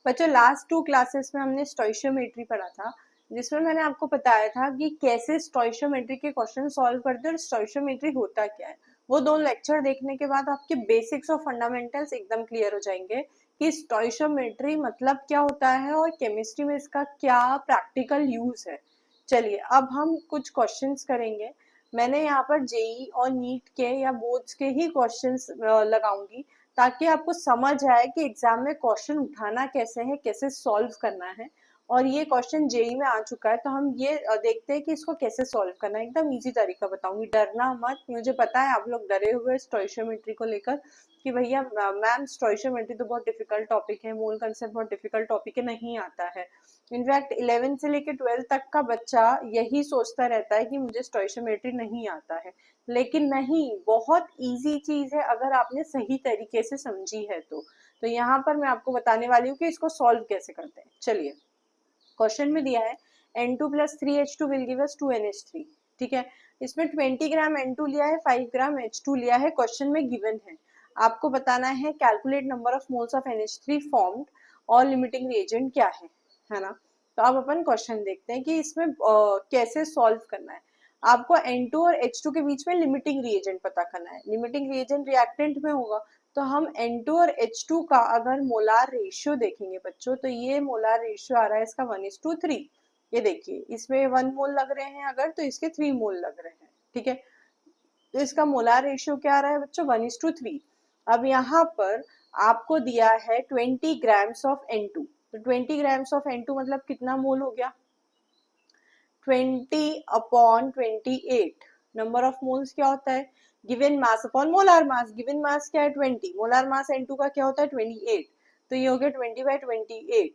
बच्चों last 2 classes में हमने स्टोइशियोमेट्री पढ़ा था, जिसमें मैंने आपको बताया था कि कैसे स्टोइशियोमेट्री के क्वेश्चन सॉल्व करते हैं और स्टोइशियोमेट्री होता क्या है। वो 2 लेक्चर देखने के बाद आपके बेसिक्स और फंडामेंटल्स एकदम क्लियर हो जाएंगे कि स्टोइशियोमेट्री मतलब क्या होता है और केमिस्ट्री में इसका क्या प्रैक्टिकल यूज है। चलिए अब हम कुछ क्वेश्चंस करेंगे। मैंने यहाँ पर जेई और नीट के या बोर्ड्स के ही क्वेश्चंस लगाऊंगी ताकि आपको समझ आए कि एग्जाम में क्वेश्चन उठाना कैसे है, कैसे सॉल्व करना है। और ये क्वेश्चन जेई में आ चुका है तो हम ये देखते हैं कि इसको कैसे सॉल्व करना है। एकदम इजी तरीका बताऊंगी, डरना मत। मुझे पता है आप लोग डरे हुए स्टोइशियोमेट्री को लेकर कि भैया मैम स्टोइशियोमेट्री तो बहुत डिफिकल्ट टॉपिक है, मोल कंसेप्ट बहुत डिफिकल्ट टॉपिक है, नहीं आता है। इनफैक्ट 11 से लेकर 12 तक का बच्चा यही सोचता रहता है कि मुझे स्टोइशियोमेट्री नहीं आता है, लेकिन नहीं, बहुत इजी चीज है अगर आपने सही तरीके से समझी है तो यहाँ पर मैं आपको बताने वाली हूँ कि इसको सॉल्व कैसे करते हैं। चलिए क्वेश्चन में दिया है N2 + 3H2 will give us 2NH3। ठीक है, इसमें 20 ग्राम N2 लिया है, 5 ग्राम H2 लिया है, क्वेश्चन में गिवन है। आपको बताना है calculate number of moles of NH3 formed और लिमिटिंग रिएजेंट क्या है ना। तो अब अपन क्वेश्चन देखते हैं कि इसमें कैसे सॉल्व करना है। आपको N2 और H2 के बीच में लिमिटिंग रिएजेंट पता करना है। लिमिटिंग रिएजेंट रिएक्टेंट में होगा, तो हम N2 और H2 का अगर मोलार रेशियो देखेंगे बच्चों, तो ये मोलार रेशियो आ रहा है इसका 1:3। ये देखिए इसमें 1 मोल लग रहे हैं अगर, तो इसके 3 मोल लग रहे हैं। ठीक है, तो इसका मोलार रेशियो क्या आ रहा है बच्चों, 1:3। अब यहाँ पर आपको दिया है 20 ग्राम्स ऑफ N2, तो 20 ग्राम्स ऑफ N2 मतलब कितना मोल हो गया, 20/28। नंबर ऑफ मोल्स क्या होता है, given mass upon molar mass. Given mass क्या है 20, मोलार मास N2 का क्या होता है 28, तो ये हो गया 20/28।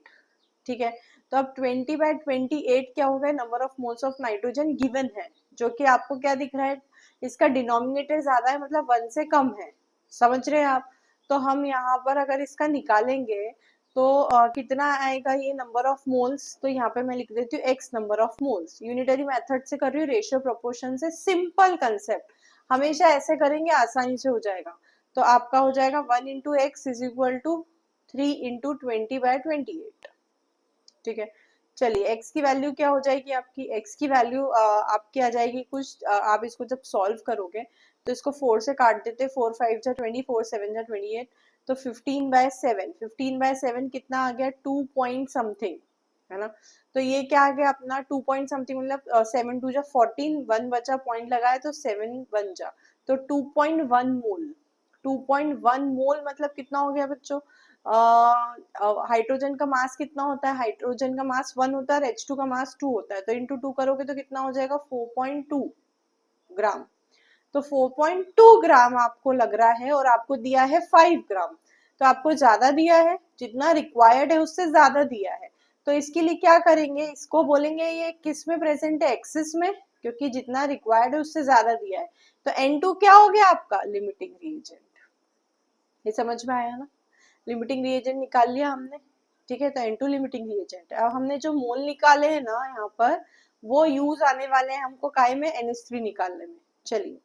ठीक है, तो अब 20/28 क्या हो गया, number of moles of nitrogen given है, जो कि आपको क्या दिख रहा है, इसका डिनोमिनेटर ज्यादा है मतलब 1 से कम है। समझ रहे हैं आप। तो हम यहाँ पर अगर इसका निकालेंगे तो कितना आएगा ये नंबर ऑफ मोल्स, तो यहाँ पे मैं लिख देती हूँ x number of moles. Unitary method से कर रही हूँ, रेशियो प्रोपोर्शन से, सिंपल कंसेप्ट, हमेशा ऐसे करेंगे आसानी से हो जाएगा। तो आपका हो जाएगा 1 × x = 3 × 20/28। ठीक है, चलिए x की वैल्यू क्या हो जाएगी आपकी, x की वैल्यू आपकी आ जाएगी कुछ, आप इसको जब सॉल्व करोगे तो इसको 4 से काट देते, 4 5 जा 20, 4 7 जा 28, तो 15/7, 15/7 कितना आ गया, 2 पॉइंट समथिंग, है ना। तो ये क्या आ गया अपना 2 पॉइंट समथिंग, मतलब 7 2 जा 14, 1 बचा, पॉइंट लगाया तो 7 बन जा, तो 2.1 मोल। 2.1 मोल मतलब कितना हो गया बच्चों, हाइड्रोजन का मास कितना होता है, हाइड्रोजन का मास 1 होता है और H2 का मास 2 होता है, तो इंटू 2 करोगे तो कितना हो जाएगा 4.2 ग्राम। तो 4.2 ग्राम आपको लग रहा है और आपको दिया है 5 ग्राम, तो आपको ज्यादा दिया है, जितना रिक्वायर्ड है उससे ज्यादा दिया है। तो इसके लिए क्या करेंगे, इसको बोलेंगे ये किस में प्रेजेंट है, एक्सिस में, क्योंकि जितना रिक्वायर्ड है उससे ज्यादा दिया है। तो N2 क्या हो गया आपका, लिमिटिंग रिएजेंट। ये समझ में आया ना, लिमिटिंग रिएजेंट निकाल लिया हमने। ठीक है, तो N2 लिमिटिंग रिएजेंट है। अब हमने जो मोल निकाले हैं ना यहाँ पर, वो यूज आने वाले हैं हमको काय में, NH3 निकालने में। चलिए,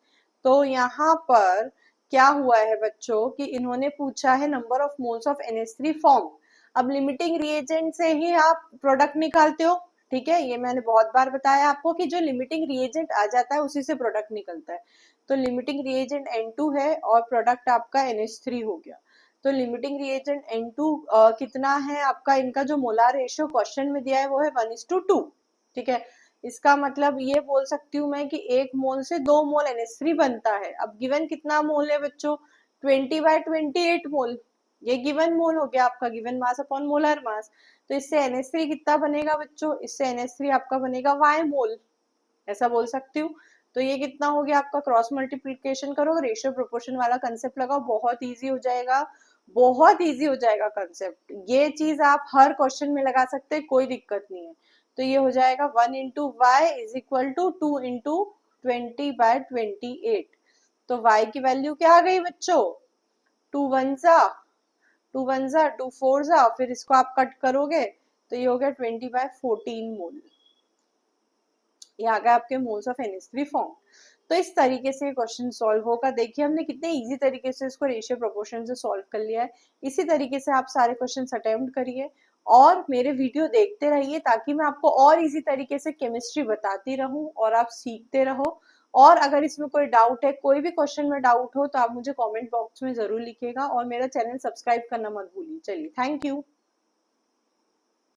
तो यहाँ पर क्या हुआ है बच्चों कि इन्होंने पूछा है number of moles of NH3 form. अब लिमिटिंग रिएजेंट से ही आप प्रोडक्ट निकालते हो। ठीक है, ये मैंने बहुत बार बताया आपको कि जो लिमिटिंग रिएजेंट आ जाता है उसी से प्रोडक्ट निकलता है। तो लिमिटिंग रिएजेंट N2 है और प्रोडक्ट आपका NH3 हो गया। तो लिमिटिंग रिएजेंट N2 कितना है आपका, इनका जो मोलार रेशियो क्वेश्चन में दिया है वो है 1:2। ठीक है, इसका मतलब ये बोल सकती हूँ मैं कि 1 मोल से 2 मोल NH3 बनता है। अब गिवन कितना मोल है बच्चों, 20/28 मोल। ये गिवन मोल हो गया आपका, given mass upon molar mass. तो इससे NH3 कितना बनेगा बच्चों, इससे NH3 आपका बनेगा Y मोल, ऐसा बोल सकती हूँ। तो ये कितना हो गया आपका, क्रॉस मल्टीप्लीकेशन करो, रेशियो प्रोपोर्शन वाला कंसेप्ट लगाओ, बहुत इजी हो जाएगा, बहुत इजी हो जाएगा कंसेप्ट। ये चीज आप हर क्वेश्चन में लगा सकते हैं, कोई दिक्कत नहीं है। तो ये हो जाएगा 1 × y = 2 × 20/28। तो y की वैल्यू क्या आ गई बच्चों, 2 1 जा 2 1 जा 2 4 जा, फिर इसको आप कट करोगे तो ये हो गया 20/14 मोल। ये आ गया आपके मोल्स ऑफ NH3 फॉर्म। तो इस तरीके से क्वेश्चन सॉल्व होगा। देखिए हमने कितने इजी तरीके से इसको रेशियो प्रोपोर्शन से सॉल्व कर लिया है। इसी तरीके से आप सारे क्वेश्चन अटेम्प्ट करिए और मेरे वीडियो देखते रहिए ताकि मैं आपको और इजी तरीके से केमिस्ट्री बताती रहूं और आप सीखते रहो। और अगर इसमें कोई डाउट है, कोई भी क्वेश्चन में डाउट हो, तो आप मुझे कमेंट बॉक्स में जरूर लिखिएगा और मेरा चैनल सब्सक्राइब करना मत भूलिए। चलिए, थैंक यू।